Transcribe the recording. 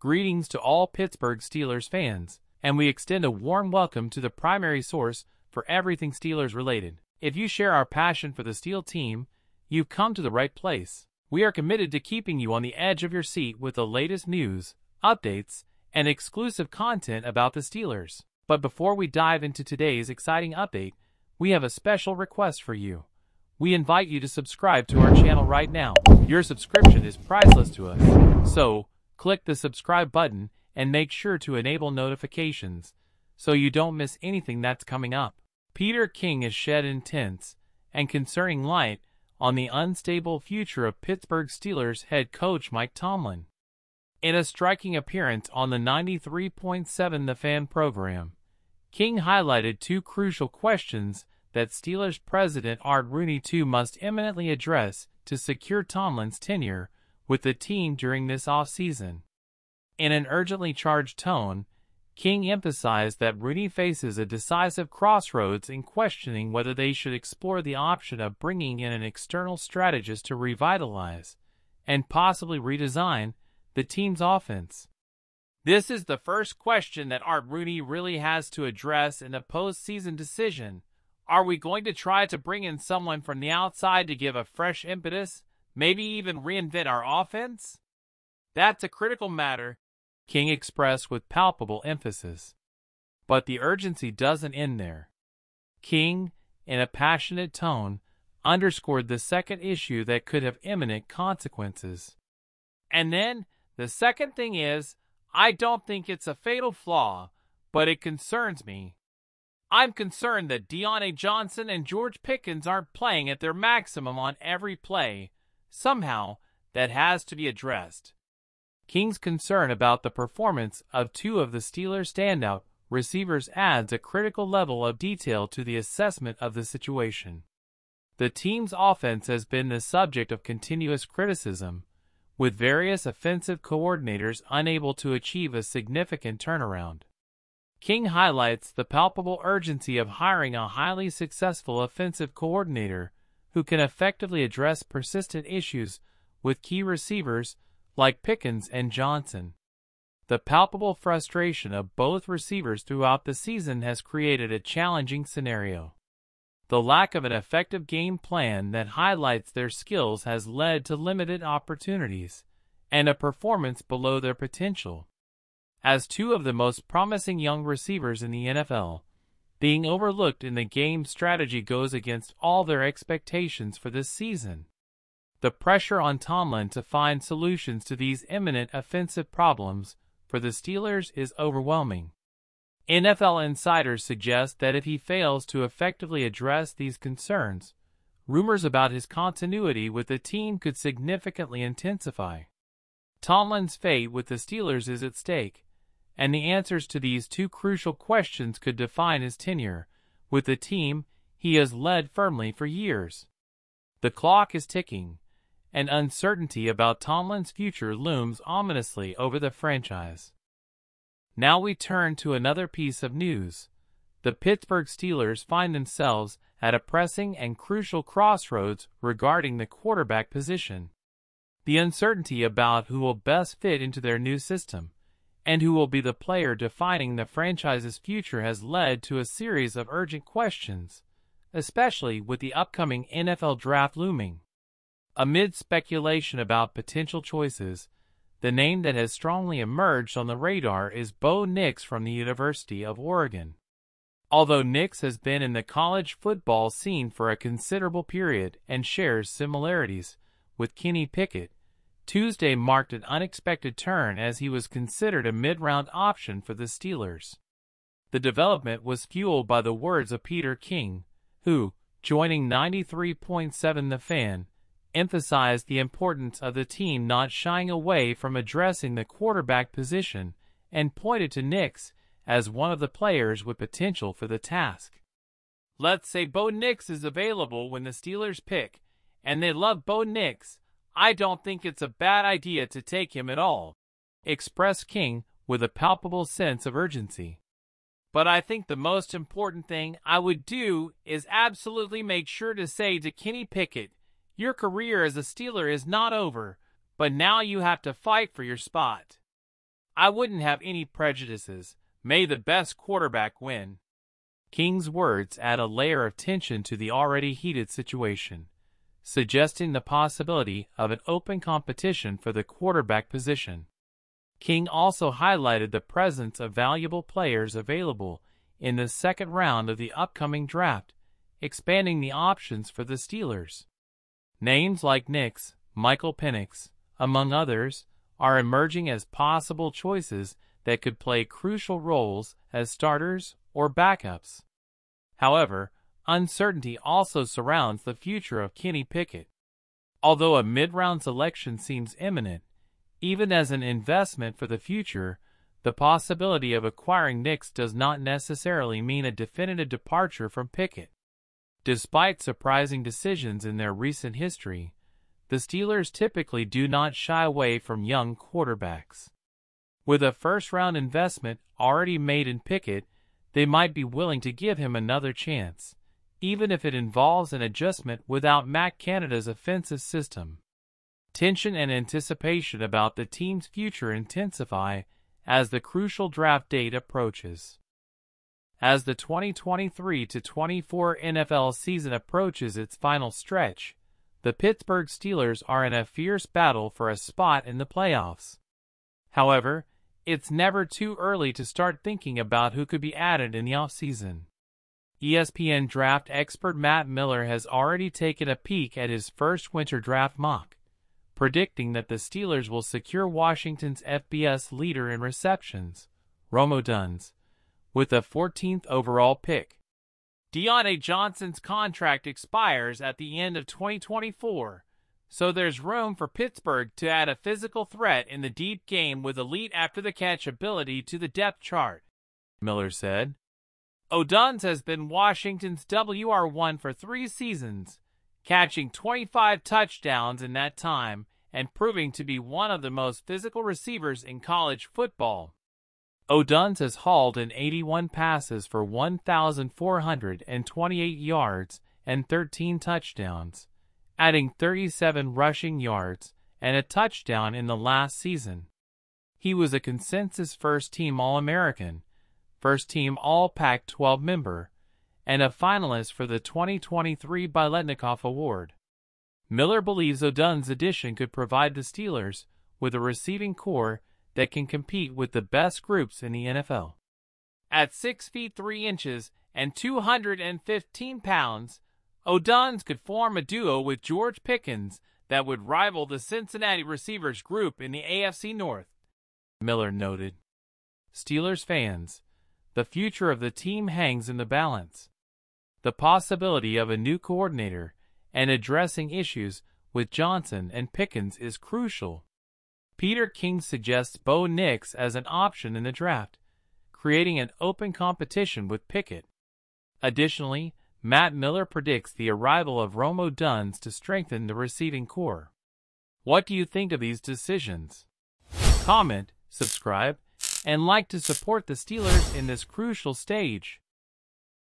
Greetings to all Pittsburgh Steelers fans, and we extend a warm welcome to the primary source for everything Steelers related. If you share our passion for the Steel team, you've come to the right place. We are committed to keeping you on the edge of your seat with the latest news, updates, and exclusive content about the Steelers. But before we dive into today's exciting update, we have a special request for you. We invite you to subscribe to our channel right now. Your subscription is priceless to us. So, click the subscribe button and make sure to enable notifications so you don't miss anything that's coming up. Peter King has shed intense and concerning light on the unstable future of Pittsburgh Steelers head coach Mike Tomlin. In a striking appearance on the 93.7 The Fan program, King highlighted two crucial questions that Steelers president Odunze must imminently address to secure Tomlin's tenure with the team during this offseason. In an urgently charged tone, King emphasized that Rooney faces a decisive crossroads in questioning whether they should explore the option of bringing in an external strategist to revitalize and possibly redesign the team's offense. This is the first question that Odunze really has to address in a postseason decision. Are we going to try to bring in someone from the outside to give a fresh impetus, maybe even reinvent our offense? That's a critical matter, King expressed with palpable emphasis. But the urgency doesn't end there. King, in a passionate tone, underscored the second issue that could have imminent consequences. And then, the second thing is, I don't think it's a fatal flaw, but it concerns me. I'm concerned that Deontay Johnson and George Pickens aren't playing at their maximum on every play. Somehow, that has to be addressed. King's concern about the performance of two of the Steelers' standout receivers adds a critical level of detail to the assessment of the situation. The team's offense has been the subject of continuous criticism, with various offensive coordinators unable to achieve a significant turnaround. King highlights the palpable urgency of hiring a highly successful offensive coordinator who can effectively address persistent issues with key receivers like Pickens and Johnson. The palpable frustration of both receivers throughout the season has created a challenging scenario. The lack of an effective game plan that highlights their skills has led to limited opportunities and a performance below their potential. As two of the most promising young receivers in the NFL, being overlooked in the game strategy goes against all their expectations for this season. The pressure on Tomlin to find solutions to these imminent offensive problems for the Steelers is overwhelming. NFL insiders suggest that if he fails to effectively address these concerns, rumors about his continuity with the team could significantly intensify. Tomlin's fate with the Steelers is at stake, and the answers to these two crucial questions could define his tenure with the team he has led firmly for years. The clock is ticking, and uncertainty about Tomlin's future looms ominously over the franchise. Now we turn to another piece of news. The Pittsburgh Steelers find themselves at a pressing and crucial crossroads regarding the quarterback position. The uncertainty about who will best fit into their new system and who will be the player defining the franchise's future has led to a series of urgent questions, especially with the upcoming NFL draft looming. Amid speculation about potential choices, the name that has strongly emerged on the radar is Bo Nix from the University of Oregon. Although Nix has been in the college football scene for a considerable period and shares similarities with Kenny Pickett, Tuesday marked an unexpected turn as he was considered a mid-round option for the Steelers. The development was fueled by the words of Peter King, who, joining 93.7 The Fan, emphasized the importance of the team not shying away from addressing the quarterback position and pointed to Nix as one of the players with potential for the task. Let's say Bo Nix is available when the Steelers pick, and they love Bo Nix. I don't think it's a bad idea to take him at all, expressed King with a palpable sense of urgency. But I think the most important thing I would do is absolutely make sure to say to Kenny Pickett, your career as a Steeler is not over, but now you have to fight for your spot. I wouldn't have any prejudices. May the best quarterback win." King's words add a layer of tension to the already heated situation, suggesting the possibility of an open competition for the quarterback position. King also highlighted the presence of valuable players available in the second round of the upcoming draft, expanding the options for the Steelers. Names like Michael Penix, among others, are emerging as possible choices that could play crucial roles as starters or backups. However, uncertainty also surrounds the future of Kenny Pickett. Although a mid-round selection seems imminent, even as an investment for the future, the possibility of acquiring Nix does not necessarily mean a definitive departure from Pickett. Despite surprising decisions in their recent history, the Steelers typically do not shy away from young quarterbacks. With a first-round investment already made in Pickett, they might be willing to give him another chance, even if it involves an adjustment without Matt Canada's offensive system. Tension and anticipation about the team's future intensify as the crucial draft date approaches. As the 2023-24 NFL season approaches its final stretch, the Pittsburgh Steelers are in a fierce battle for a spot in the playoffs. However, it's never too early to start thinking about who could be added in the offseason. ESPN draft expert Matt Miller has already taken a peek at his first winter draft mock, predicting that the Steelers will secure Washington's FBS leader in receptions, Odunze, with the 14th overall pick. Deontay Johnson's contract expires at the end of 2024, so there's room for Pittsburgh to add a physical threat in the deep game with elite after-the-catch ability to the depth chart, Miller said. Odunze has been Washington's WR1 for 3 seasons, catching 25 touchdowns in that time and proving to be one of the most physical receivers in college football. Odunze has hauled in 81 passes for 1,428 yards and 13 touchdowns, adding 37 rushing yards and a touchdown in the last season. He was a consensus first-team All-American, first-team All-Pac-12 member, and a finalist for the 2023 Biletnikoff Award. Miller believes Odunze's addition could provide the Steelers with a receiving core that can compete with the best groups in the NFL. At 6 feet 3 inches and 215 pounds, Odunze could form a duo with George Pickens that would rival the Cincinnati receivers group in the AFC North, Miller noted. Steelers fans, the future of the team hangs in the balance. The possibility of a new coordinator and addressing issues with Johnson and Pickens is crucial. Peter King suggests Bo Nix as an option in the draft, creating an open competition with Pickett. Additionally, Matt Miller predicts the arrival of Odunze to strengthen the receiving core. What do you think of these decisions? Comment, subscribe, and like to support the Steelers in this crucial stage.